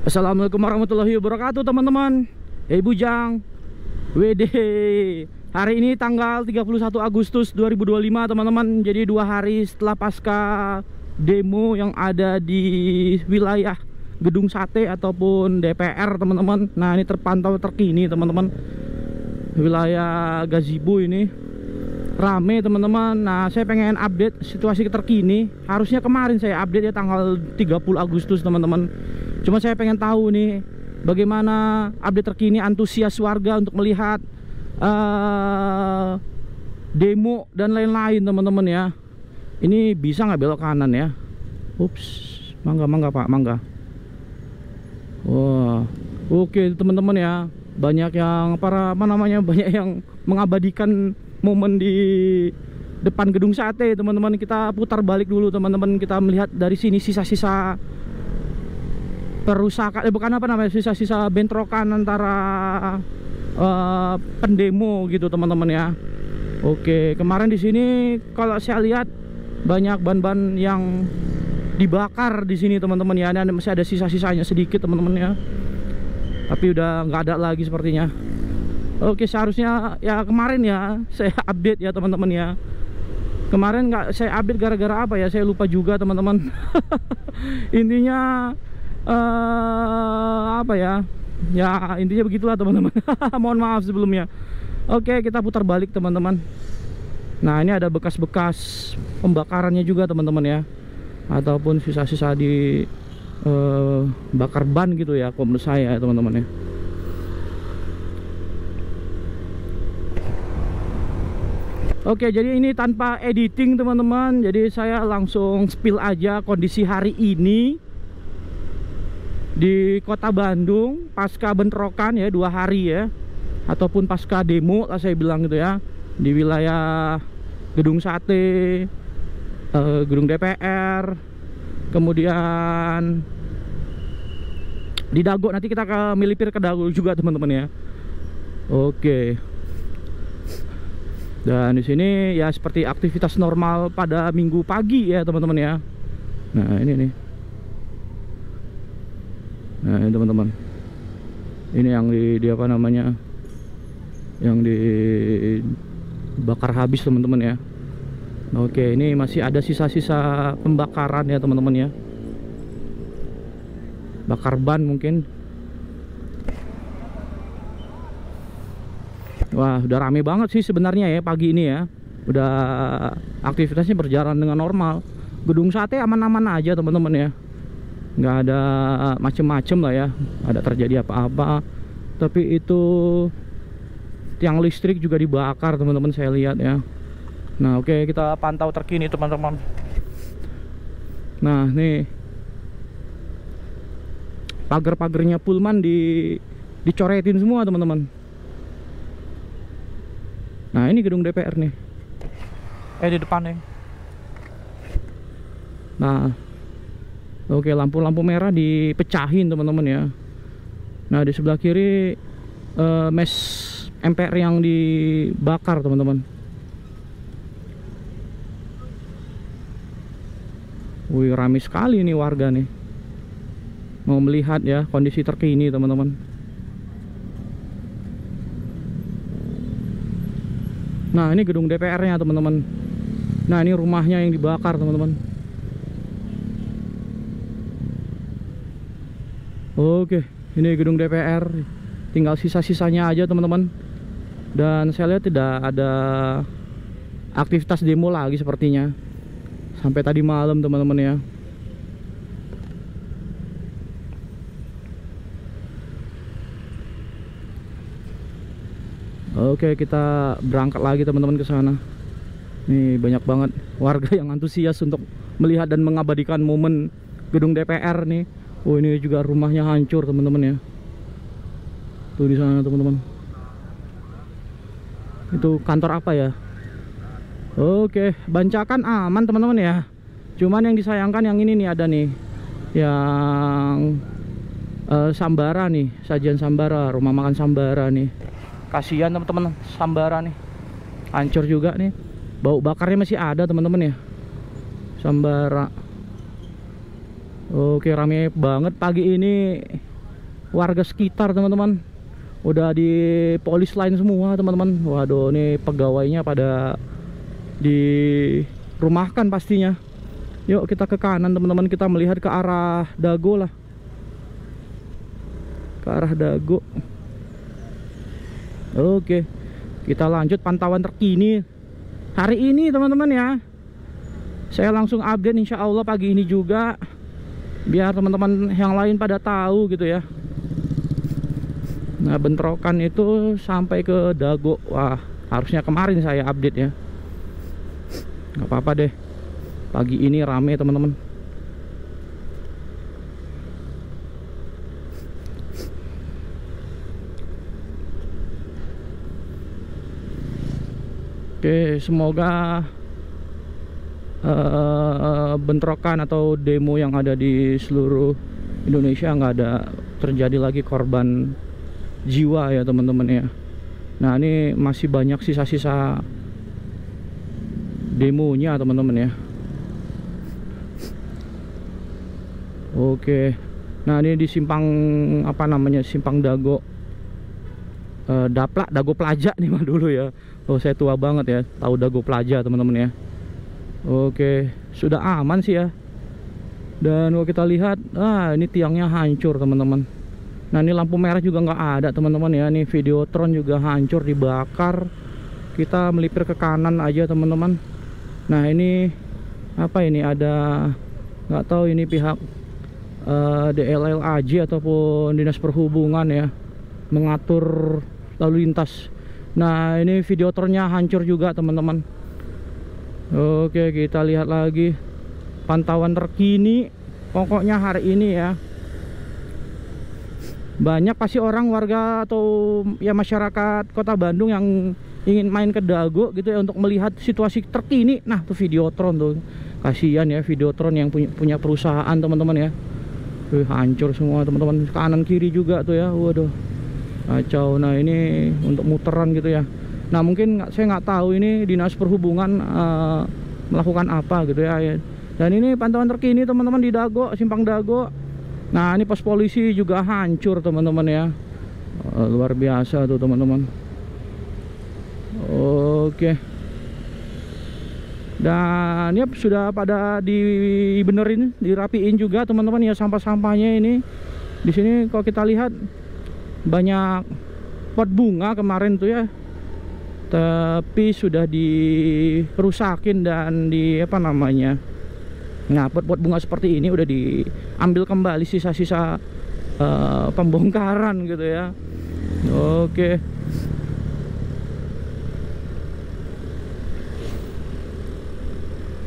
Assalamualaikum warahmatullahi wabarakatuh teman-teman. Bujang WD. Hari ini tanggal 31 Agustus 2025 teman-teman. Jadi 2 hari setelah pasca demo yang ada di wilayah Gedung Sate ataupun DPR teman-teman. Nah ini terpantau terkini teman-teman. Wilayah Gazebo ini rame teman-teman. Nah saya pengen update situasi terkini. Harusnya kemarin saya update ya tanggal 30 Agustus teman-teman. Cuma saya pengen tahu nih bagaimana update terkini antusias warga untuk melihat demo dan lain-lain teman-teman ya. Ini bisa nggak belok kanan ya? Ups, mangga pak, mangga. Wah, oke teman-teman ya. Banyak yang banyak yang mengabadikan momen di depan Gedung Sate teman-teman. Kita putar balik dulu teman-teman. Kita melihat dari sini sisa-sisa perusakan, sisa-sisa bentrokan antara pendemo gitu teman-teman ya. Oke, kemarin di sini kalau saya lihat banyak ban-ban yang dibakar di sini teman-teman ya. Ini masih ada sisa-sisanya sedikit teman-teman ya. Tapi udah nggak ada lagi sepertinya. Oke, seharusnya ya kemarin ya saya update ya teman-teman ya. Kemarin nggak saya update gara-gara apa ya? Saya lupa juga teman-teman. Intinya apa ya? Ya intinya begitulah teman-teman. Mohon maaf sebelumnya. Oke, kita putar balik teman-teman. Nah ini ada bekas-bekas pembakarannya juga teman-teman ya, ataupun sisa-sisa di bakar ban gitu ya, kalau menurut saya teman-teman ya. Oke, jadi ini tanpa editing teman-teman. Jadi saya langsung spill aja kondisi hari ini di kota Bandung pasca bentrokan ya, 2 hari ya, ataupun pasca demo lah saya bilang gitu ya, di wilayah Gedung Sate, Gedung DPR, kemudian di Dago. Nanti kita ke melipir ke Dago juga teman-teman ya. Oke. Dan di sini ya seperti aktivitas normal pada minggu pagi ya teman-teman ya. Nah ini nih. Nah ini teman-teman, ini yang di apa namanya, yang dibakar habis teman-teman ya. Oke, ini masih ada sisa-sisa pembakaran ya teman-teman ya, bakar ban mungkin. Wah udah rame banget sih sebenarnya ya pagi ini ya. Udah aktivitasnya berjalan dengan normal. Gedung Sate aman-aman aja teman-teman ya, nggak ada macem-macem lah ya, ada terjadi apa-apa. Tapi itu tiang listrik juga dibakar teman-teman, saya lihat ya. Nah oke, kita pantau terkini teman-teman. Nah nih pagar-pagarnya Pullman dicoretin semua teman-teman. Nah ini gedung DPR nih, di depan nih. Nah oke, lampu-lampu merah dipecahin teman-teman ya. Nah di sebelah kiri mes MPR yang dibakar teman-teman. Wih ramai sekali nih warga nih, mau melihat ya kondisi terkini teman-teman. Nah ini gedung DPR nya teman-teman. Nah ini rumahnya yang dibakar teman-teman. Oke, ini gedung DPR, tinggal sisa-sisanya aja teman-teman. Dan saya lihat tidak ada aktivitas demo lagi sepertinya sampai tadi malam teman-teman ya. Oke, kita berangkat lagi teman-teman ke sana. Nih banyak banget warga yang antusias untuk melihat dan mengabadikan momen gedung DPR nih. Oh ini juga rumahnya hancur teman-teman ya. Tuh di sana teman-teman. Itu kantor apa ya? Oke, bancakan aman teman-teman ya. Cuman yang disayangkan yang ini nih, ada nih yang Sambara nih, sajian Sambara, rumah makan Sambara nih. Kasihan teman-teman, Sambara nih hancur juga nih. Bau bakarnya masih ada teman-teman ya, Sambara. Oke, rame banget pagi ini warga sekitar teman-teman. Udah di polis lain semua teman-teman. Waduh, ini pegawainya pada dirumahkan pastinya. Yuk kita ke kanan teman-teman, kita melihat ke arah Dago lah. Ke arah Dago. Oke, kita lanjut pantauan terkini hari ini teman-teman ya. Saya langsung update insya Allah pagi ini juga, biar teman-teman yang lain pada tahu gitu ya. Nah, bentrokan itu sampai ke Dago. Wah, harusnya kemarin saya update ya. Gak apa-apa deh, pagi ini rame teman-teman. Oke, semoga bentrokan atau demo yang ada di seluruh Indonesia nggak ada terjadi lagi korban jiwa ya teman-teman ya. Nah, ini masih banyak sisa-sisa demonya teman-teman ya. Oke, nah ini di simpang apa namanya, simpang Dago, Dago Plaza nih mah dulu ya. Oh, saya tua banget ya, tahu Dago Plaza teman-teman ya. Oke, sudah aman sih ya. Dan kalau kita lihat, ini tiangnya hancur teman-teman. Nah, ini lampu merah juga nggak ada teman-teman ya. Ini Videotron juga hancur, dibakar. Kita melipir ke kanan aja teman-teman. Nah, ini apa ini, ada nggak tahu ini pihak DLLAJ ataupun Dinas Perhubungan ya, mengatur lalu lintas. Nah, ini Videotronnya hancur juga teman-teman. Oke, kita lihat lagi pantauan terkini pokoknya hari ini ya. Banyak pasti orang, warga atau ya masyarakat Kota Bandung yang ingin main ke Dago gitu ya, untuk melihat situasi terkini. Nah, tuh Videotron tuh, kasihan ya Videotron yang punya perusahaan teman-teman ya. Hancur semua teman-teman, kanan kiri juga tuh ya. Waduh, kacau. Nah, ini untuk muteran gitu ya. Nah, mungkin saya nggak tahu ini Dinas Perhubungan melakukan apa gitu ya. Dan ini pantauan terkini teman-teman di Dago, simpang Dago. Nah, ini pos polisi juga hancur teman-teman ya. Luar biasa tuh teman-teman. Oke. Dan ya sudah pada dibenerin, dirapiin juga teman-teman ya sampah-sampahnya ini. Di sini kalau kita lihat banyak pot bunga kemarin tuh ya, tapi sudah dirusakin dan di apa namanya. Nah, pot-pot bunga seperti ini udah diambil kembali sisa-sisa pembongkaran gitu ya. Oke.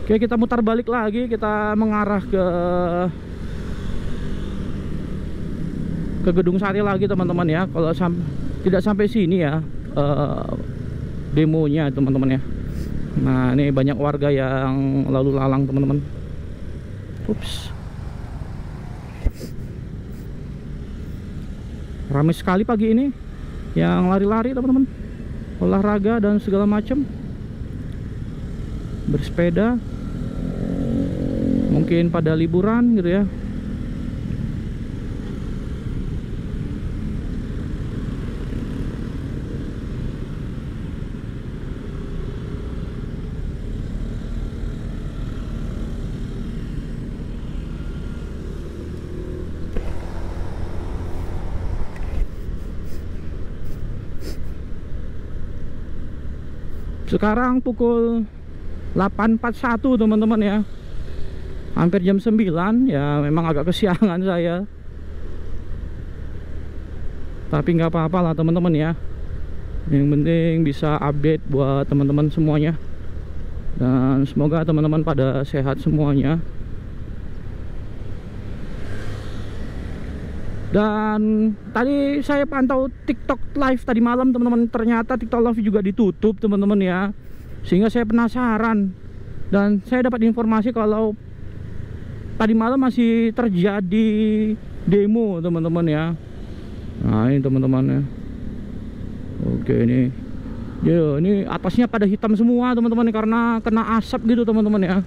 Oke, kita mutar balik lagi, kita mengarah ke Gedung Sate lagi teman-teman ya. Kalau tidak sampai sini ya demonya teman-teman ya. Nah, ini banyak warga yang lalu lalang teman-teman. Ups, ramai sekali pagi ini yang lari-lari teman-teman, olahraga dan segala macam, bersepeda, mungkin pada liburan gitu ya. Sekarang pukul 8.41 teman-teman ya, hampir jam 9 ya. Memang agak kesiangan saya, tapi nggak apa-apa lah teman-teman ya. Yang penting bisa update buat teman-teman semuanya. Dan semoga teman-teman pada sehat semuanya. Dan tadi saya pantau TikTok live tadi malam teman-teman, ternyata TikTok live juga ditutup teman-teman ya. Sehingga saya penasaran, dan saya dapat informasi kalau tadi malam masih terjadi demo teman-teman ya. Nah, ini teman-teman ya. Oke, ini ya, ini atasnya pada hitam semua teman-teman, karena kena asap gitu teman-teman ya.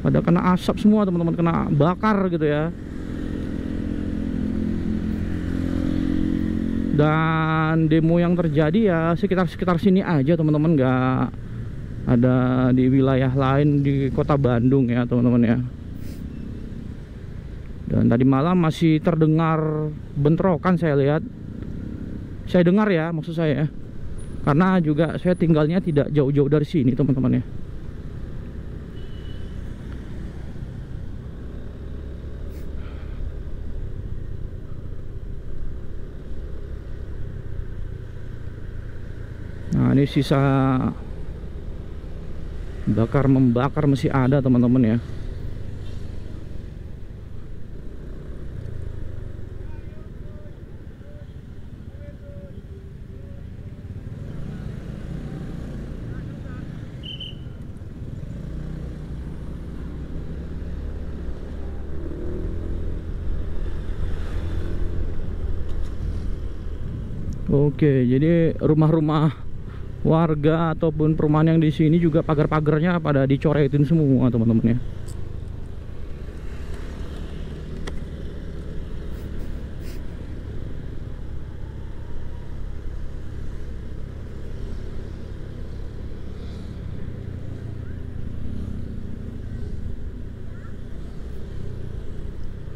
pada kena asap semua teman-teman, kena bakar gitu ya. Dan demo yang terjadi ya sekitar sini aja teman-teman, nggak ada di wilayah lain di kota Bandung ya teman-teman ya. Dan tadi malam masih terdengar bentrokan, saya dengar ya, maksud saya ya. Karena juga saya tinggalnya tidak jauh-jauh dari sini teman-teman ya. Nah ini sisa membakar masih ada teman-teman ya. Oke, jadi rumah-rumah warga ataupun perumahan yang di sini juga pagar-pagarnya pada dicoretin semua teman-teman ya.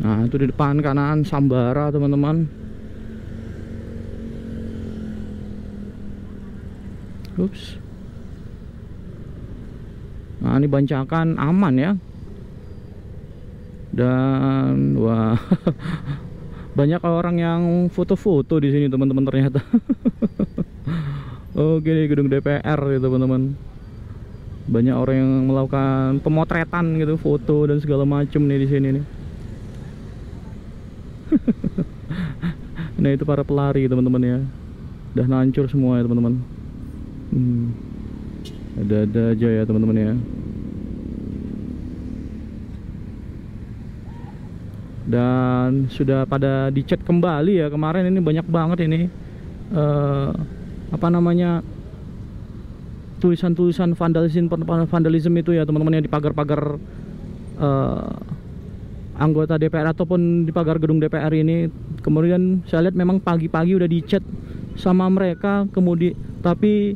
Nah itu di depan kanan Sambara teman-teman. Ups. Nah ini Bancakan aman ya. Dan wah banyak orang yang foto-foto di sini teman-teman ternyata. Oke nih gedung DPR ya teman-teman. Banyak orang yang melakukan pemotretan gitu, foto dan segala macam nih di sini nih. Nah itu para pelari teman-teman ya. Udah hancur semua ya teman-teman. Ada-ada aja ya teman-teman ya. Dan sudah pada dicat kembali ya. Kemarin ini banyak banget ini apa namanya, tulisan-tulisan vandalisme itu ya teman-teman ya, di pagar-pagar anggota DPR ataupun di pagar gedung DPR ini. Kemudian saya lihat memang pagi-pagi udah dicat sama mereka, kemudian tapi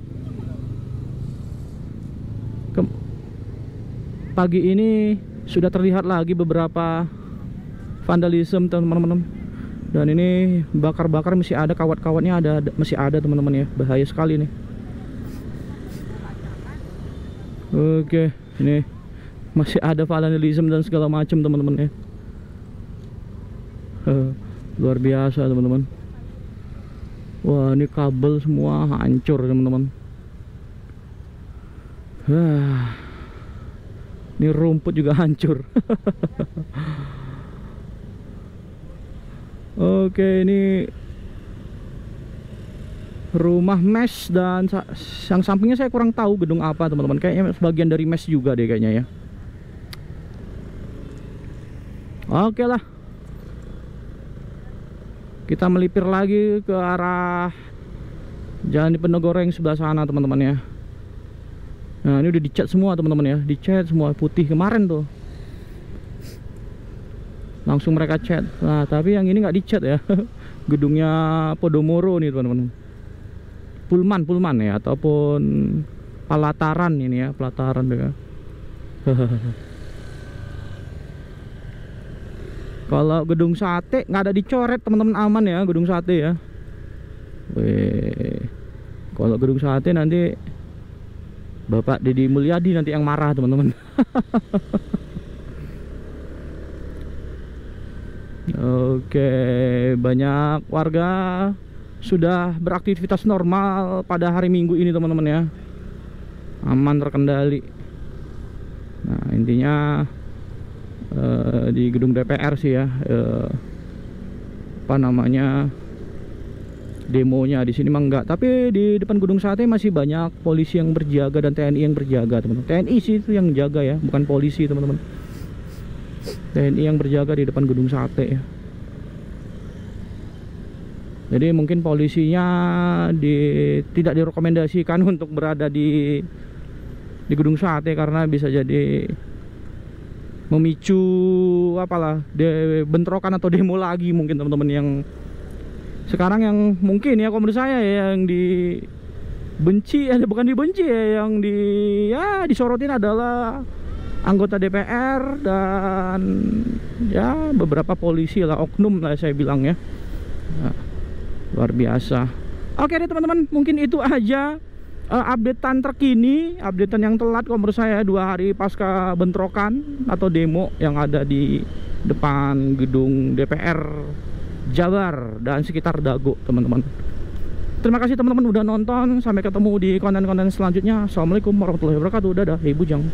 pagi ini sudah terlihat lagi beberapa vandalisme teman-teman. Dan ini bakar-bakar masih ada, kawat-kawatnya masih ada teman-teman ya. Bahaya sekali nih. Oke, ini masih ada vandalisme dan segala macam teman-teman ya. Luar biasa teman-teman. Wah ini kabel semua hancur teman-teman. Ini rumput juga hancur. Oke, ini rumah mes dan yang sampingnya saya kurang tahu gedung apa teman-teman. Kayaknya sebagian dari mes juga deh kayaknya ya. Oke lah, kita melipir lagi ke arah Jalan Diponegoro yang sebelah sana teman-teman ya. Nah ini udah dicat semua teman-teman ya, dicat semua putih kemarin tuh, langsung mereka cat. Nah tapi yang ini nggak dicat ya. Gedungnya Podomoro nih teman-teman, Pullman ya, ataupun pelataran ini ya, pelataran ya. Kalau gedung sate nggak ada dicoret teman-teman, aman ya gedung sate ya. Weh, kalau gedung sate nanti Bapak Deddy Mulyadi nanti yang marah teman-teman. Oke, banyak warga sudah beraktivitas normal pada hari Minggu ini teman-teman ya. Aman, terkendali. Nah intinya di gedung DPR sih ya, apa namanya, demonya di sini mah enggak, tapi di depan gedung sate masih banyak polisi yang berjaga dan TNI yang berjaga teman-teman. TNI sih itu yang jaga ya, bukan polisi teman-teman. TNI yang berjaga di depan gedung sate ya. Jadi mungkin polisinya tidak direkomendasikan untuk berada di gedung sate karena bisa jadi memicu apalah bentrokan atau demo lagi mungkin teman-teman. Yang sekarang yang mungkin ya, kalau menurut saya ya, yang dibenci bukan dibenci ya, yang disorotin adalah anggota DPR dan ya beberapa polisi lah, oknum lah saya bilang ya. Nah, luar biasa. Oke deh teman-teman, mungkin itu aja updatean terkini, updatean yang telat kalau menurut saya 2 hari pasca bentrokan atau demo yang ada di depan gedung DPR Jabar dan sekitar Dago teman-teman. Terima kasih teman-teman udah nonton, sampai ketemu di konten-konten selanjutnya. Assalamualaikum warahmatullahi wabarakatuh. Dadah, Bujang.